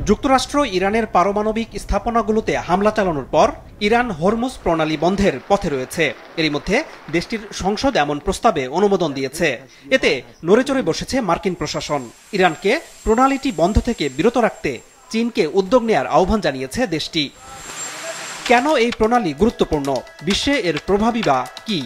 যুক্তরাষ্ট্র ইরানের পারমাণবিক স্থাপনাগুলোতে হামলা চালানোর পর ইরান হরমুজ প্রণালী বন্ধের পথে রয়েছে। এরই মধ্যে দেশটির সংসদ এমন প্রস্তাবে অনুমোদন দিয়েছে। এতে নড়েচড়ে বসেছে মার্কিন প্রশাসন। ইরানকে প্রণালীটি বন্ধ থেকে বিরত রাখতে চীনকে উদ্যোগ নেয়ার আহ্বান জানিয়েছে দেশটি। কেন এই প্রণালী গুরুত্বপূর্ণ? বিশ্বে এর প্রভাবই বা কি?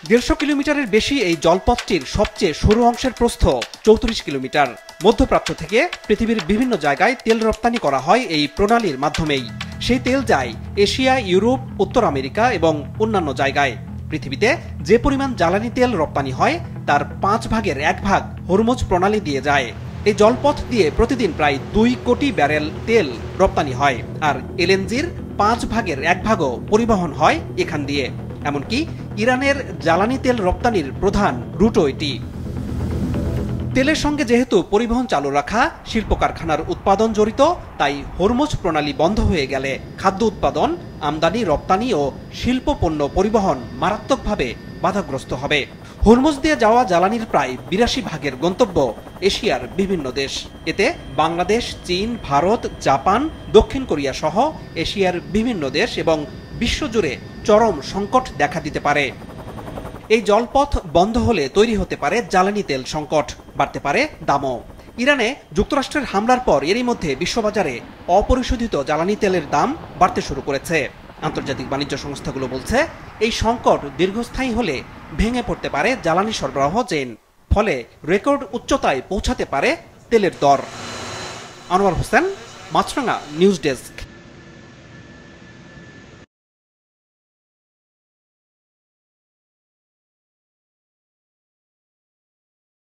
150 কিলোমিটারের বেশি এই জলপথটির সবচেয়ে সরু অংশের প্রস্থ 34 কিলোমিটার। মধ্যপ্রাচ্য থেকে পৃথিবীর বিভিন্ন জায়গায় তেল রপ্তানি করা হয় এই প্রণালীর মাধ্যমেই। সেই তেল যায় এশিয়া, ইউরোপ, উত্তর আমেরিকা এবং অন্যান্য জায়গায়। পৃথিবীতে যে পরিমাণ জ্বালানি তেল রপ্তানি হয় তার 5 ভাগের 1 ভাগ হরমুজ প্রণালী দিয়ে যায়। এই জলপথ দিয়ে প্রতিদিন প্রায় 2 কোটি ব্যারেল তেল রপ্তানি হয়, আর এলএনজির 5 ভাগের 1 ভাগও পরিবহন হয় এখান দিয়ে। এমনকি ইরানের জ্বালানি তেল রপ্তানির প্রধান রুটও এটি। তেলের সঙ্গে যেহেতু পরিবহন চালু রাখা, শিল্প কারখানার উৎপাদন জড়িত, তাই হরমুজ প্রণালী বন্ধ হয়ে গেলে খাদ্য উৎপাদন, আমদানি, রপ্তানি ও শিল্প পণ্য পরিবহন মারাত্মকভাবে বাধাগ্রস্ত হবে। হরমুজ দিয়ে যাওয়া জ্বালানির প্রায় 82 ভাগের গন্তব্য এশিয়ার বিভিন্ন দেশ। এতে বাংলাদেশ, চীন, ভারত, জাপান, দক্ষিণ কোরিয়া সহ এশিয়ার বিভিন্ন দেশ এবং বিশ্বজুড়ে চরম সংকট দেখা দিতে পারে। এই জলপথ বন্ধ হলে তৈরি হতে পারে জ্বালানি তেল সংকট, বাড়তে পারে দামও। ইরানে যুক্তরাষ্ট্রের হামলার পর এরই মধ্যে বিশ্ববাজারে অপরিশোধিত জ্বালানি তেলের দাম বাড়তে শুরু করেছে। আন্তর্জাতিক বাণিজ্য সংস্থাগুলো বলছে, এই সংকট দীর্ঘস্থায়ী হলে ভেঙে পড়তে পারে জ্বালানি সরবরাহ চেইন, ফলে রেকর্ড উচ্চতায় পৌঁছাতে পারে তেলের দর। আনোয়ার হোসেন, মাছরাঙা নিউজ ডেস্ক।